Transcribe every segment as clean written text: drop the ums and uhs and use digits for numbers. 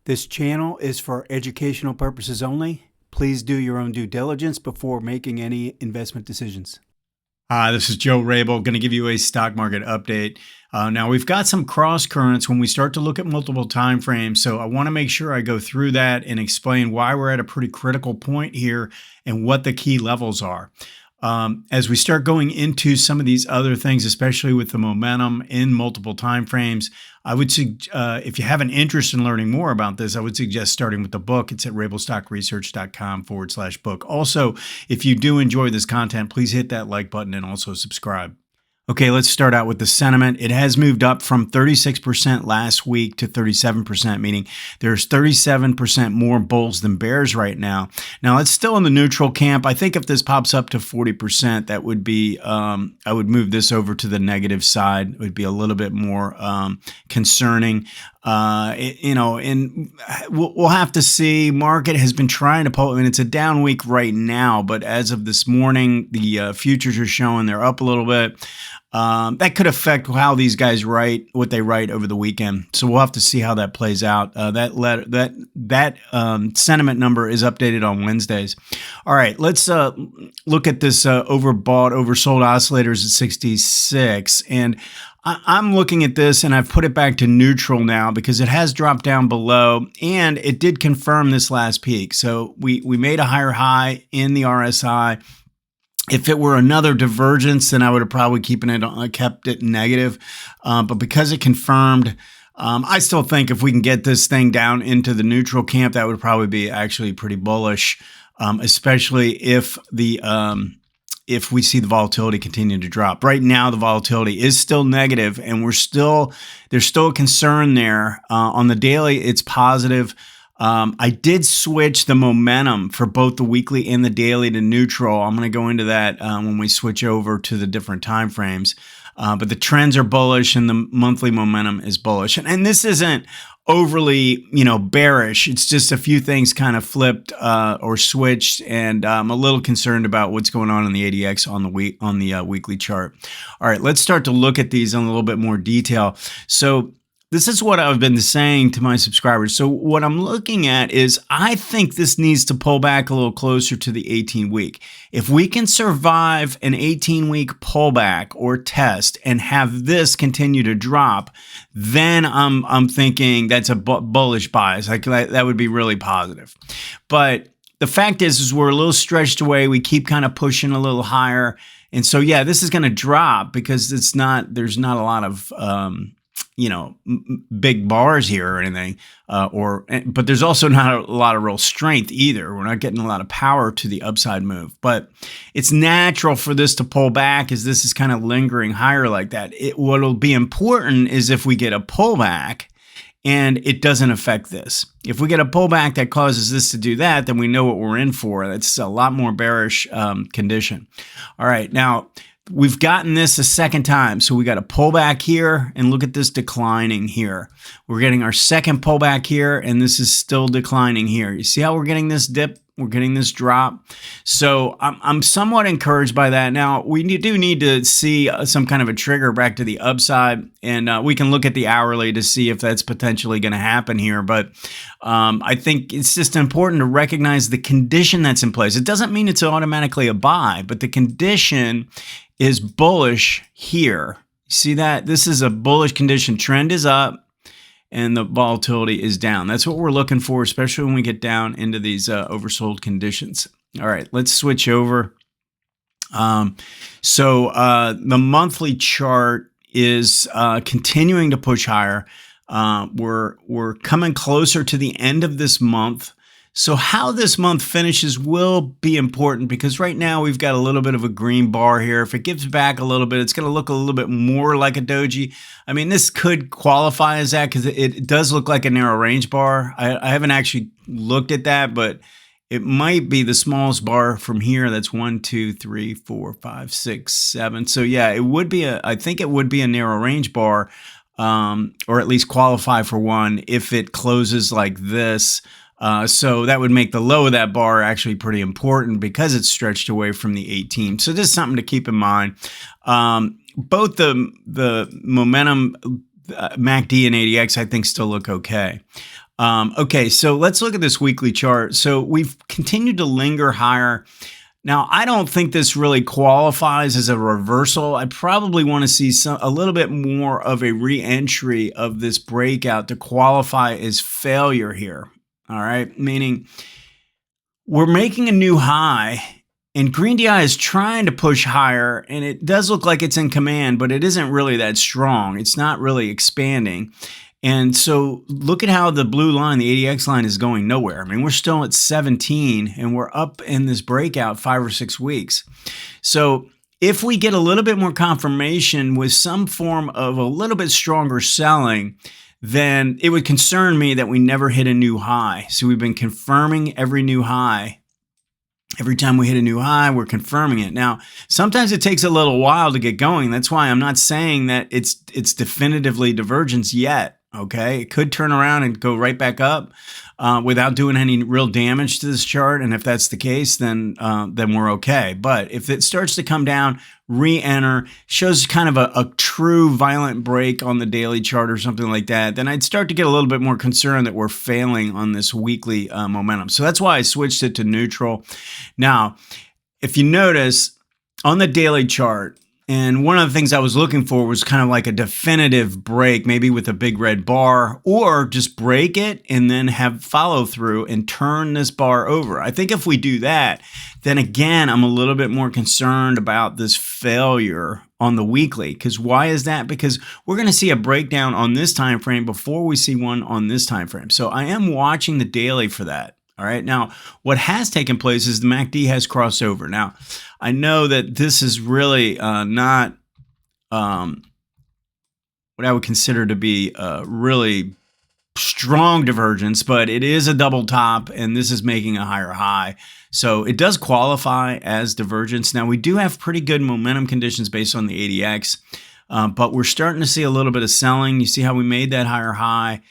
This channel is for educational purposes only. Please do your own due diligence before making any investment decisions. This is Joe Rabil, going to give you a stock market update. Now, we've got some cross currents when we start to look at multiple time frames, so I want to make sure I go through that and explain why we're at a pretty critical point here and what the key levels are. As we start going into some of these other things, especially with the momentum in multiple time frames, I would if you have an interest in learning more about this, I would suggest starting with the book. It's at rabilstockresearch.com/book. Also, if you do enjoy this content, please hit that like button and also subscribe. Okay, let's start out with the sentiment. It has moved up from 36% last week to 37%, meaning there's 37% more bulls than bears right now. Now, it's still in the neutral camp. I think if this pops up to 40%, that would be, I would move this over to the negative side. It would be a little bit more concerning. And we'll have to see. Market has been trying to pull. I mean, it's a down week right now, but as of this morning, the futures are showing they're up a little bit. That could affect how these guys write, what they write over the weekend. So we'll have to see how that plays out. That sentiment number is updated on Wednesdays. All right, let's look at this overbought, oversold oscillators at 66. And I'm looking at this and I've put it back to neutral now because it has dropped down below and it did confirm this last peak. So we made a higher high in the RSI. If it were another divergence, then I would have probably kept it negative. But because it confirmed, I still think if we can get this thing down into the neutral camp, that would probably be actually pretty bullish, especially if we see the volatility continue to drop. Right now, the volatility is still negative, and there's still a concern there. On the daily, it's positive. I did switch the momentum for both the weekly and the daily to neutral. I'm going to go into that when we switch over to the different time frames. But the trends are bullish and the monthly momentum is bullish. And this isn't overly, bearish. It's just a few things kind of flipped or switched, and I'm a little concerned about what's going on in the ADX on the weekly chart. All right, let's start to look at these in a little bit more detail. So this is what I've been saying to my subscribers. So what I'm looking at is I think this needs to pull back a little closer to the 18-week. If we can survive an 18-week pullback or test and have this continue to drop, then I'm thinking that's a bullish bias. That would be really positive. But the fact is we're a little stretched away. We keep kind of pushing a little higher. And so, yeah, this is going to drop because there's not a lot of big bars here or anything, but there's also not a lot of real strength either. We're not getting a lot of power to the upside move, but it's natural for this to pull back as this is kind of lingering higher like that. What'll be important is if we get a pullback and it doesn't affect this. If we get a pullback that causes this to do that, then we know what we're in for. That's a lot more bearish condition. All right, now, we've gotten this a second time. So we got a pullback here and look at this declining here. We're getting our second pullback here and this is still declining here. You see how we're getting this dip? We're getting this drop. So I'm somewhat encouraged by that. Now, we do need to see some kind of a trigger back to the upside, and we can look at the hourly to see if that's potentially going to happen here. But I think it's just important to recognize the condition that's in place. It doesn't mean it's automatically a buy, but the condition is bullish here. See that? This is a bullish condition. Trend is up and the volatility is down. That's what we're looking for, especially when we get down into these oversold conditions. All right, let's switch over. So the monthly chart is continuing to push higher. We're coming closer to the end of this month. So how this month finishes will be important because right now we've got a little bit of a green bar here. If it gives back a little bit, it's going to look a little bit more like a doji. I mean, this could qualify as that because it does look like a narrow range bar. I haven't actually looked at that, but it might be the smallest bar from here. That's 1, 2, 3, 4, 5, 6, 7. So yeah, I think it would be a narrow range bar, or at least qualify for one if it closes like this. So that would make the low of that bar actually pretty important because it's stretched away from the 18. So this is something to keep in mind. Both the momentum MACD and ADX, I think, still look okay. Okay, so let's look at this weekly chart. So we've continued to linger higher. Now, I don't think this really qualifies as a reversal. I probably want to see a little bit more of a re-entry of this breakout to qualify as failure here. All right, meaning we're making a new high and Green DI is trying to push higher, and it does look like it's in command, but it isn't really that strong. It's not really expanding. And so look at how the blue line, the ADX line, is going nowhere. I mean, we're still at 17 and we're up in this breakout 5 or 6 weeks. So if we get a little bit more confirmation with some form of a little bit stronger selling, then it would concern me that we never hit a new high. So we've been confirming every new high. Every time we hit a new high, we're confirming it. Now, sometimes it takes a little while to get going. That's why I'm not saying that it's definitively divergence yet. Okay, it could turn around and go right back up without doing any real damage to this chart. And if that's the case, then we're okay. But if it starts to come down, re-enter, shows kind of a true violent break on the daily chart or something like that, then I'd start to get a little bit more concerned that we're failing on this weekly momentum. So that's why I switched it to neutral. Now, if you notice on the daily chart, and one of the things I was looking for was kind of like a definitive break, maybe with a big red bar, or just break it and then have follow through and turn this bar over. I think if we do that, then again, I'm a little bit more concerned about this failure on the weekly. Because why is that? Because we're going to see a breakdown on this time frame before we see one on this time frame. So I am watching the daily for that. All right. Now, what has taken place is the MACD has crossed over. Now, I know that this is really not what I would consider to be a really strong divergence, but it is a double top, and this is making a higher high. So it does qualify as divergence. Now, we do have pretty good momentum conditions based on the ADX, but we're starting to see a little bit of selling. You see how we made that higher high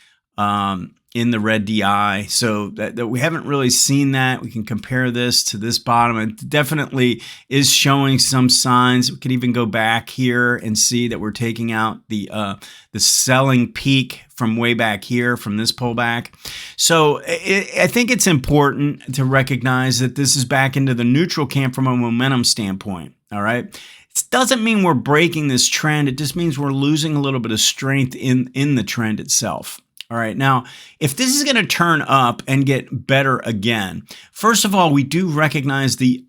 in the red DI. So that we haven't really seen that. We can compare this to this bottom. It definitely is showing some signs. We could even go back here and see that we're taking out the selling peak from way back here from this pullback. So I think it's important to recognize that this is back into the neutral camp from a momentum standpoint. All right. It doesn't mean we're breaking this trend. It just means we're losing a little bit of strength in the trend itself. All right. Now, if this is going to turn up and get better again, first of all, we do recognize the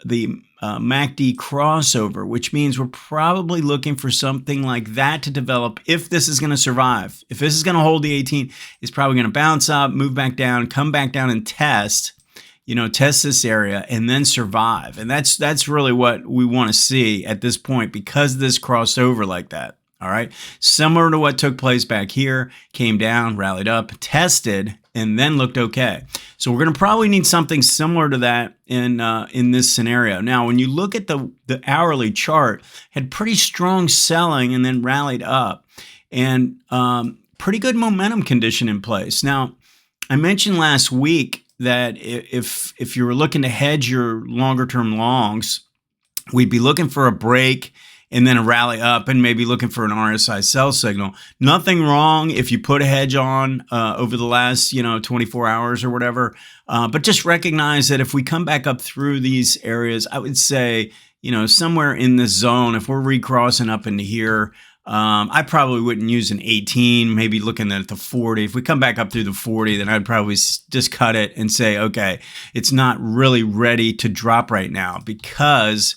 MACD crossover, which means we're probably looking for something like that to develop if this is going to survive. If this is going to hold the 18, it's probably going to bounce up, move back down, come back down and test this area and then survive. And that's really what we want to see at this point because this crossed over like that. All right. Similar to what took place back here, came down, rallied up, tested, and then looked okay. So we're going to probably need something similar to that in this scenario. Now, when you look at the hourly chart, had pretty strong selling and then rallied up and pretty good momentum condition in place. Now, I mentioned last week that if you were looking to hedge your longer term longs, we'd be looking for a break and then a rally up and maybe looking for an RSI sell signal. Nothing wrong if you put a hedge on over the last 24 hours or whatever. But just recognize that if we come back up through these areas, I would say, somewhere in this zone, if we're recrossing up into here, I probably wouldn't use an 18, maybe looking at the 40. If we come back up through the 40, then I'd probably just cut it and say, okay, it's not really ready to drop right now because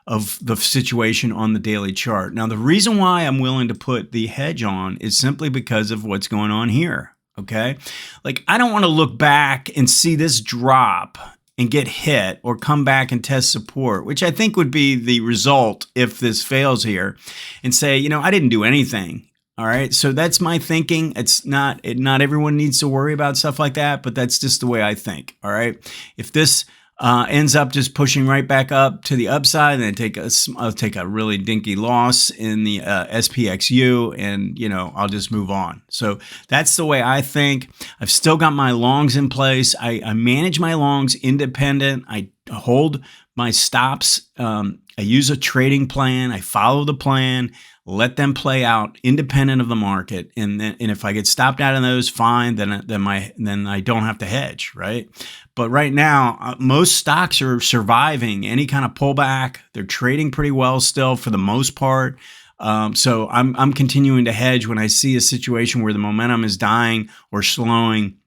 of the situation on the daily chart. Now, the reason why I'm willing to put the hedge on is simply because of what's going on here, okay? Like, I don't want to look back and see this drop and get hit or come back and test support, which I think would be the result if this fails here, and say, I didn't do anything. All right, so that's my thinking. It's not everyone needs to worry about stuff like that, but that's just the way I think. All right, if this ends up just pushing right back up to the upside, and then I'll take a really dinky loss in the SPXU, and I'll just move on. So that's the way I think. I've still got my longs in place. I manage my longs independent. I hold my stops. I use a trading plan. I follow the plan, let them play out independent of the market. And if I get stopped out of those, fine. Then I don't have to hedge, right? But right now, most stocks are surviving any kind of pullback. They're trading pretty well still for the most part. So I'm continuing to hedge when I see a situation where the momentum is dying or slowing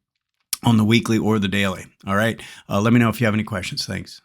on the weekly or the daily. All right. Let me know if you have any questions. Thanks.